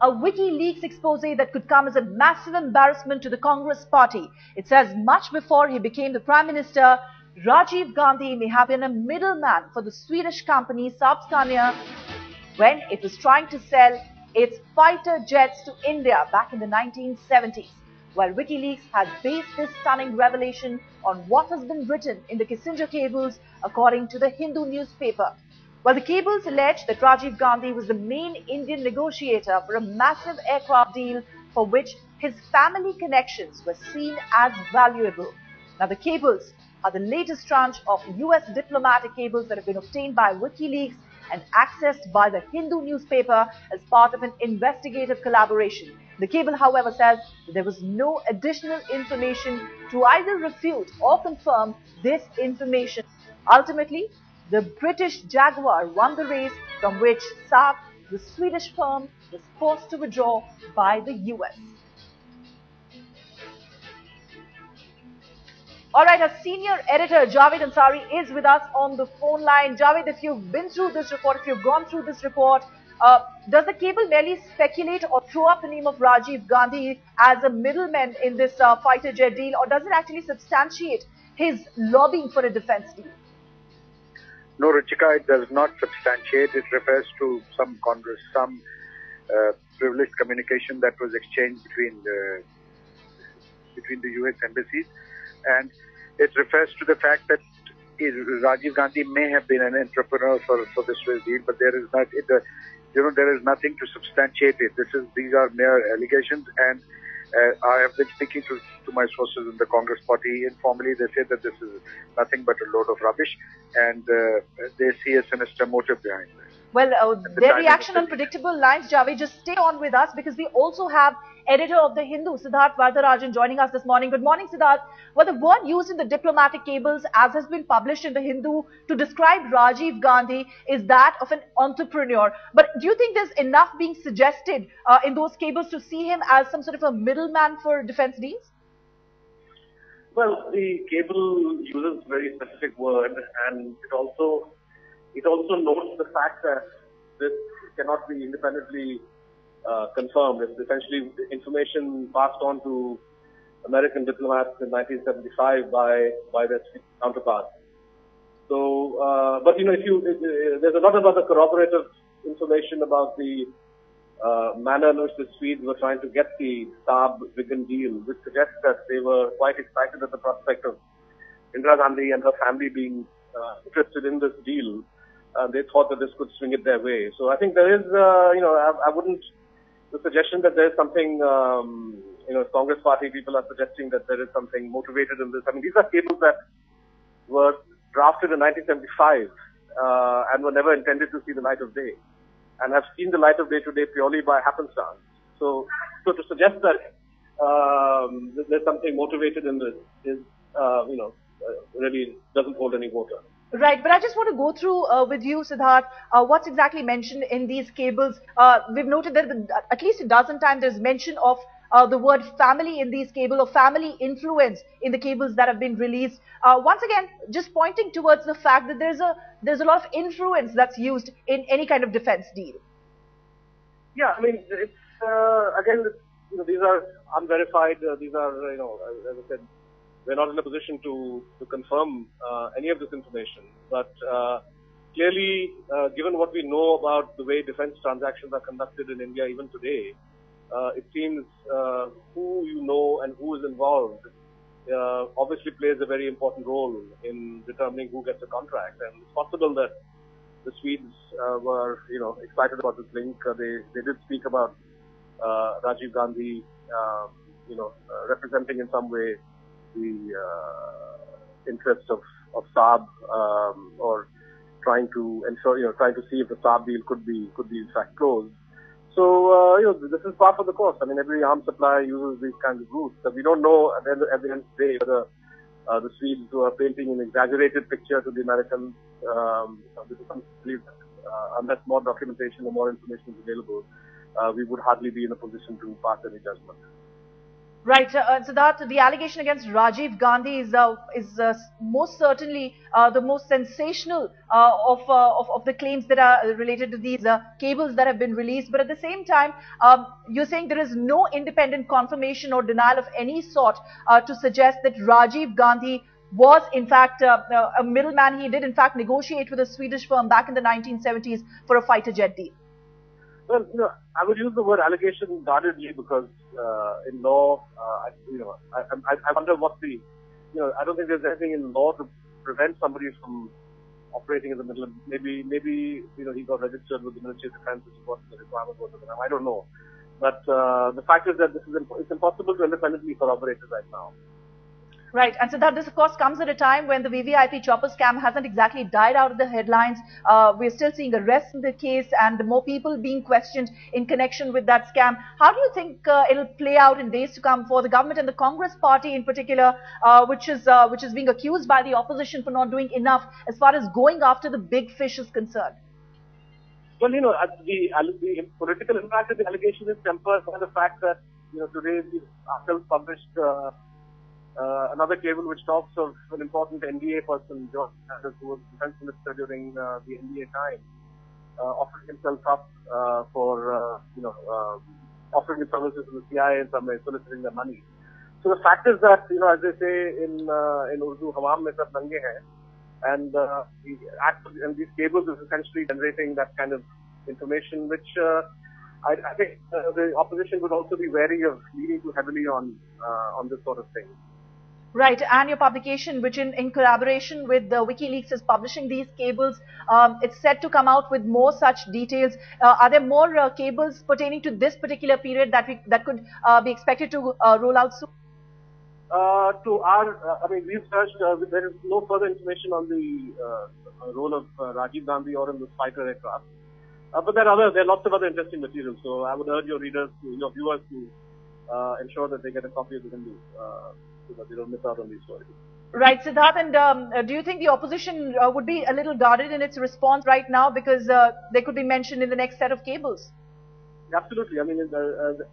a WikiLeaks expose that could come as a massive embarrassment to the Congress party. It says much before he became the Prime Minister, Rajiv Gandhi may have been a middleman for the Swedish company Saab-Scania when it was trying to sell its fighter jets to India back in the 1970s. While WikiLeaks has based this stunning revelation on what has been written in the Kissinger cables, according to the Hindu newspaper. Well, the cables allege that Rajiv Gandhi was the main Indian negotiator for a massive aircraft deal for which his family connections were seen as valuable. Now, the cables are the latest tranche of US diplomatic cables that have been obtained by WikiLeaks and accessed by the Hindu newspaper as part of an investigative collaboration. The cable, however, says that there was no additional information to either refute or confirm this information. Ultimately, the British Jaguar won the race, from which Saab, the Swedish firm, was forced to withdraw by the US. All right, our senior editor, Javed Ansari, is with us on the phone line. Javed, if you've been through this report, if you've gone through this report, does the cable merely speculate or throw up the name of Rajiv Gandhi as a middleman in this fighter jet deal, or does it actually substantiate his lobbying for a defense deal? No, Ruchika, it does not substantiate. It refers to some privileged communication that was exchanged between the US embassies, and it refers to the fact that Rajiv Gandhi may have been an entrepreneur for the Swiss deal, but there is not. There is nothing to substantiate it. These are mere allegations, and I have been speaking to my sources in the Congress party informally. They say that this is nothing but a load of rubbish, and they see a sinister motive behind this. Well, their reaction on predictable lines, Javed, just stay on with us, because we also have editor of the Hindu, SIDDHARTH joining us this morning. Good morning, SIDDHARTH. Well, the word used in the diplomatic cables, as has been published in the Hindu, to describe Rajiv Gandhi is that of an entrepreneur. But do you think there's enough being suggested in those cables to see him as some sort of a middleman for defense deals? Well, the cable uses a very specific word, and it also notes the fact that this cannot be independently confirmed. It's essentially information passed on to American diplomats in 1975 by their counterparts. So, but there's a lot of other corroborative information about the manner in which the Swedes were trying to get the Saab Viggen deal, which suggests that they were quite excited at the prospect of Indira Gandhi and her family being interested in this deal. They thought that this could swing it their way. So I think there is, I wouldn't, the suggestion that there is something, Congress party people are suggesting that there is something motivated in this. I mean, these are cables that were drafted in 1975 and were never intended to see the light of day, and have seen the light of day today purely by happenstance. So to suggest that there's something motivated in this is, really doesn't hold any water. Right, but I just want to go through with you, SIDDHARTH, what's exactly mentioned in these cables. We've noted that at least a dozen times there's mention of the word family in these cables, or family influence in the cables that have been released. Once again, just pointing towards the fact that there's a lot of influence that's used in any kind of defense deal. Yeah, I mean, it's again, these are unverified. These are, as I said, we're not in a position to confirm any of this information. But clearly, given what we know about the way defense transactions are conducted in India even today, it seems who you know and who is involved obviously plays a very important role in determining who gets a contract. And it's possible that the Swedes were, excited about this link. They did speak about Rajiv Gandhi, representing in some way the interests of Saab, or trying to ensure, trying to see if the Saab deal could be in fact closed. So, this is par for the course. I mean, every arms supplier uses these kinds of routes. So we don't know at the end of the day whether the Swedes who are painting an exaggerated picture to the Americans, unless more documentation or more information is available, we would hardly be in a position to pass any judgment. Right, Siddharth, the allegation against Rajiv Gandhi is most certainly the most sensational of the claims that are related to these cables that have been released. But at the same time, you're saying there is no independent confirmation or denial of any sort to suggest that Rajiv Gandhi was in fact a middleman. He did in fact negotiate with a Swedish firm back in the 1970s for a fighter jet deal. Well, I would use the word allegation guardedly because in law, I wonder what the, I don't think there's anything in law to prevent somebody from operating in the middle of, maybe he got registered with the Ministry of Defense, which is what the requirement was at the time. I don't know. But the fact is that it's impossible to independently corroborate it right now. Right, and so that this of course comes at a time when the VVIP chopper scam hasn't exactly died out of the headlines. We're still seeing arrests in the case and more people being questioned in connection with that scam. How do you think it'll play out in days to come for the government and the Congress party in particular, which is being accused by the opposition for not doing enough as far as going after the big fish is concerned? Well, the political impact of the allegation is tempered by the fact that, today the article published another cable which talks of an important NDA person, George Sanders, who was defense minister during the NDA time, offering himself up for, offering his services to the CIA in some way, soliciting their money. So the fact is that, as they say in Urdu, "Hawam mein sab nange hain," and these cables is essentially generating that kind of information, which I think the opposition would also be wary of leaning too heavily on this sort of thing. Right, and your publication, which in collaboration with WikiLeaks is publishing these cables, it's set to come out with more such details. Are there more cables pertaining to this particular period that could be expected to roll out soon? We've searched, there is no further information on the role of Rajiv Gandhi or in this fighter aircraft. But there are lots of other interesting materials. So I would urge your readers, your viewers to ensure that they get a copy of the Hindu. So that they don't miss out on these stories. Right, Siddharth, and do you think the opposition would be a little guarded in its response right now because they could be mentioned in the next set of cables? Absolutely. I mean,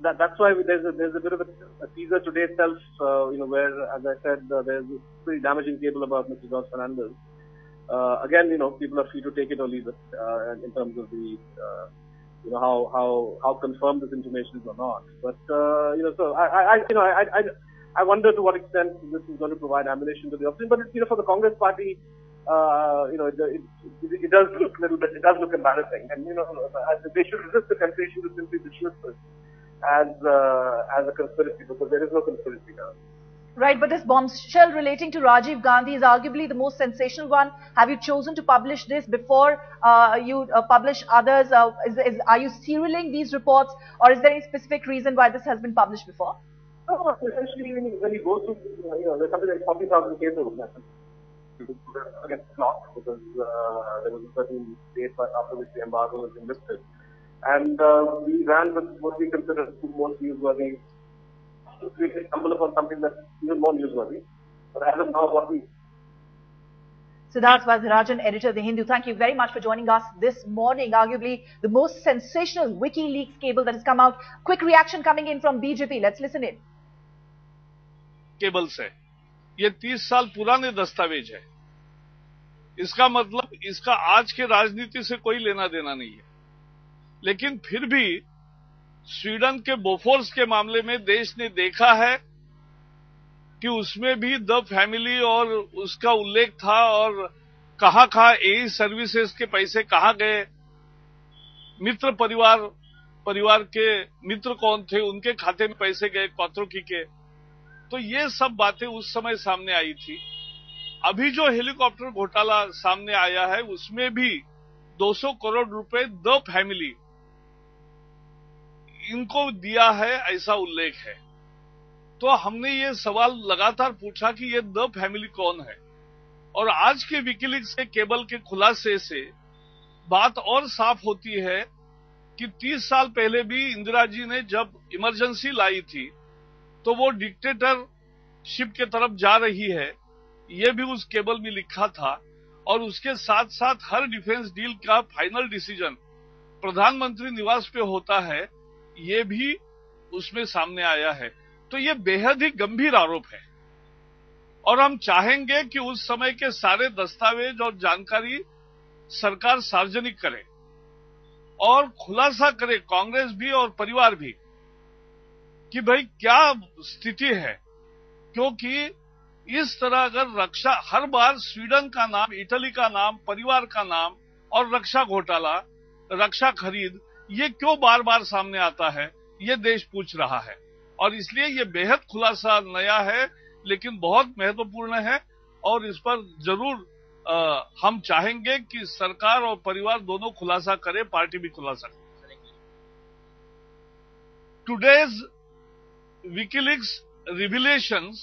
that's why there's a bit of a teaser today itself, where, as I said, there's a pretty damaging cable about Mr. George Fernandez. Again, people are free to take it or leave it in terms of the, how confirmed this information is or not. But so I wonder to what extent this is going to provide ammunition to the opposition. But for the Congress party, it does look a little bit. It does look embarrassing, and they should resist the temptation to simply dismiss this as a conspiracy, because there is no conspiracy now. Right, but this bombshell relating to Rajiv Gandhi is arguably the most sensational one. Have you chosen to publish this before you publish others? Are you serialing these reports, or is there any specific reason why this has been published before? No, essentially, when you go through, there's something like 40,000 cases. Again, not because there was a certain date after which the embargo was lifted, and we ran with what we consider the most newsworthy. We stumbled upon something that's even more newsworthy. But as of now, what we. SIDDHARTH VARDARAJAN, editor of The Hindu, thank you very much for joining us this morning. Arguably the most sensational WikiLeaks cable that has come out. Quick reaction coming in from BJP. Let's listen in. Cables है, ये 30 साल पुराने दस्तावेज है। इसका मतलब इसका आज के राजनीति से कोई लेना देना नहीं है। लेकिन फिर भी स्वीडन के बोफोर्स के मामले में देश ने देखा है कि उसमें भी द फैमिली और उसका उल्लेख था, और कहां एई सर्विसेज के पैसे कहां गए, मित्र परिवार के मित्र कौन थे, उनके खाते में पैसे गए कौतरुकी के। तो ये सब बातें उस समय सामने आई थी। अभी जो हेलीकॉप्टर घोटाला सामने आया है उसमें भी 200 करोड़ रुपए द फैमिली इनको दिया है, ऐसा उल्लेख है। तो हमने ये सवाल लगातार पूछा कि ये द फैमिली कौन है, और आज के विकीलीक्स के केबल के खुलासे से बात और साफ होती है कि 30 साल पहले भी इंदिरा जी ने जब इमरजेंसी लाई थी तो वो डिक्टेटरशिप के तरफ जा रही है, ये भी उस केबल में लिखा था। और उसके साथ साथ हर डिफेंस डील का फाइनल डिसीजन प्रधानमंत्री निवास पे होता है, ये भी उसमें सामने आया है। तो ये बेहद ही गंभीर आरोप है और हम चाहेंगे कि उस समय के सारे दस्तावेज और जानकारी सरकार सार्वजनिक करे और खुलासा करे, कांग्रेस भी और परिवार भी, कि भाई क्या स्थिति है। क्योंकि इस तरह अगर रक्षा, हर बार स्वीडन का नाम, इटली का नाम, परिवार का नाम और रक्षा घोटाला, रक्षा खरीद, ये क्यों बार बार सामने आता है, ये देश पूछ रहा है। और इसलिए ये बेहद खुलासा नया है, लेकिन बहुत महत्वपूर्ण है और इस पर जरूर हम चाहेंगे कि सरकार और परिवार दोनों खुलासा करे, पार्टी भी खुलासा करे। Today's WikiLeaks revelations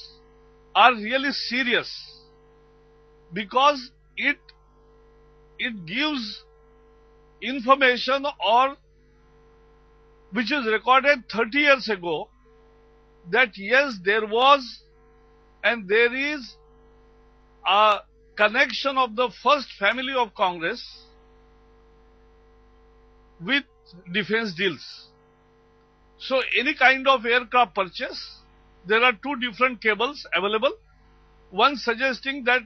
are really serious because it gives information or which is recorded 30 years ago that yes, there was and there is a connection of the first family of Congress with defense deals. So any kind of aircraft purchase, there are two different cables available. One suggesting that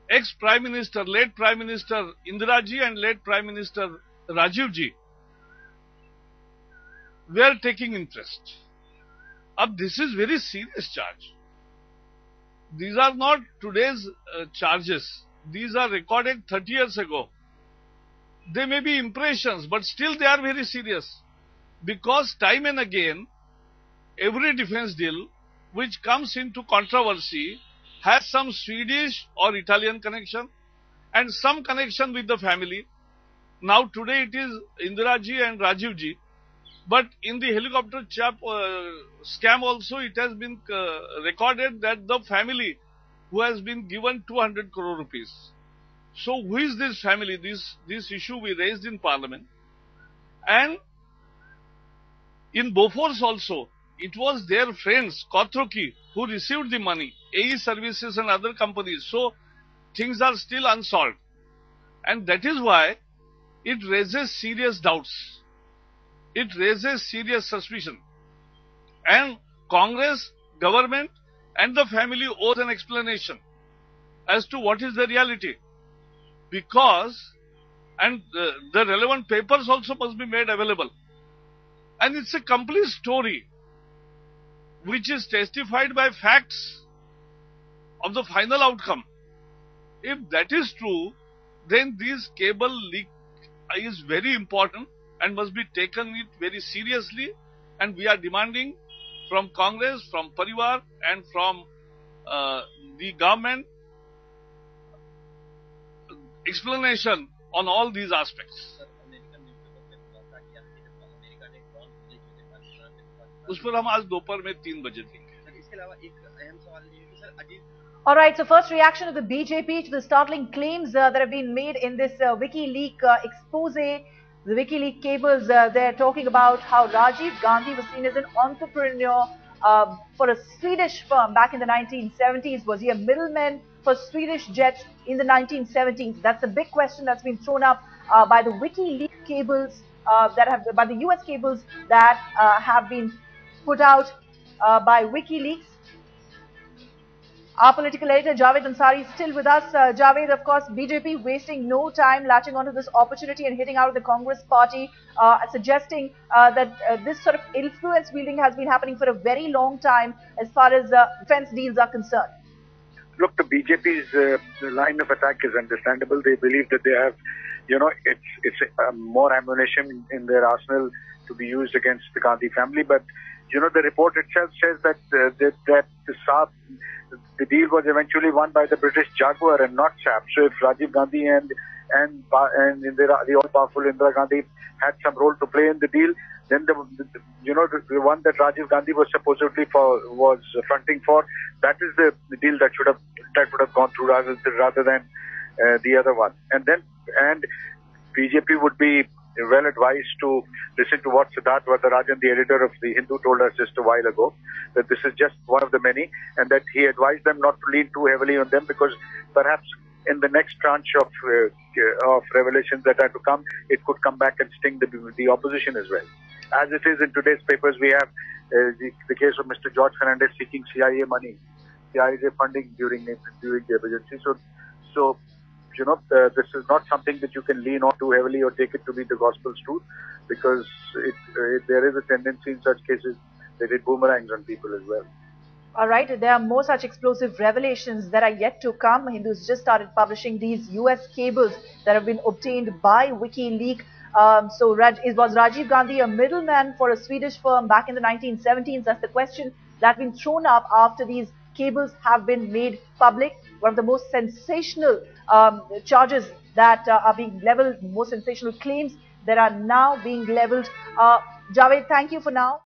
ex-Prime Minister, late Prime Minister Indira ji and late Prime Minister Rajiv ji were taking interest. Ab this is very serious charge. These are not today's charges. These are recorded 30 years ago. They may be impressions, but still they are very serious. Because time and again, every defense deal which comes into controversy has some Swedish or Italian connection and some connection with the family. Now today it is Indira ji and Rajiv ji. But in the helicopter scam also it has been recorded that the family who has been given 200 crore rupees. So who is this family? This issue we raised in Parliament. And in Bofors also, it was their friends, Kotroki, who received the money, AE Services and other companies. So things are still unsolved. And that is why it raises serious doubts. It raises serious suspicion. And Congress, government and the family owes an explanation as to what is the reality. Because, and the relevant papers also must be made available. And it's a complete story which is testified by facts of the final outcome. If that is true, then this cable leak is very important and must be taken it very seriously, and we are demanding from Congress, from Parivar and from the government explanation on all these aspects. उस पर हम आज दोपहर में 3 बजे देंगे। इसके अलावा एक अहम सवाल ये है कि sir Ajit. All right, so first reaction of the BJP to the startling claims that have been made in this WikiLeaks expose. The WikiLeaks cables, they're talking about how Rajiv Gandhi was seen as an entrepreneur for a Swedish firm back in the 1970s. Was he a middleman for Swedish jets in the 1970s? That's the big question that's been thrown up by the WikiLeaks cables by the US cables that have been put out by WikiLeaks. Our political editor Javed Ansari is still with us. Javed, of course, BJP wasting no time latching onto this opportunity and hitting out of the Congress party, suggesting that this sort of influence wielding has been happening for a very long time as far as defense deals are concerned. Look, the BJP's line of attack is understandable. They believe that they have, it's more ammunition in their arsenal to be used against the Gandhi family. But, the report itself says that the Saab, the deal was eventually won by the British Jaguar and not Saab. So if Rajiv Gandhi and Indira, the all-powerful Indira Gandhi had some role to play in the deal, then the one that Rajiv Gandhi was supposedly was fronting for, that is the deal that would have gone through rather than the other one. And BJP would be well advised to listen to what SIDDHARTH, VARDARAJAN, the editor of The Hindu, told us just a while ago, that this is just one of the many, and that he advised them not to lean too heavily on them, because perhaps in the next tranche of revelations that are to come, it could come back and sting the opposition as well. As it is in today's papers, we have the case of Mr. George Fernandez seeking CIA money, CIA funding during the emergency. So this is not something that you can lean on too heavily or take it to be the gospel's truth, because there is a tendency in such cases that it boomerangs on people as well. All right, there are more such explosive revelations that are yet to come. Hindus just started publishing these US cables that have been obtained by WikiLeaks. Was Rajiv Gandhi a middleman for a Swedish firm back in the 1970s? That's the question that's been thrown up after these cables have been made public. One of the most sensational charges that are being leveled, most sensational claims that are now being leveled. Javed, thank you for now.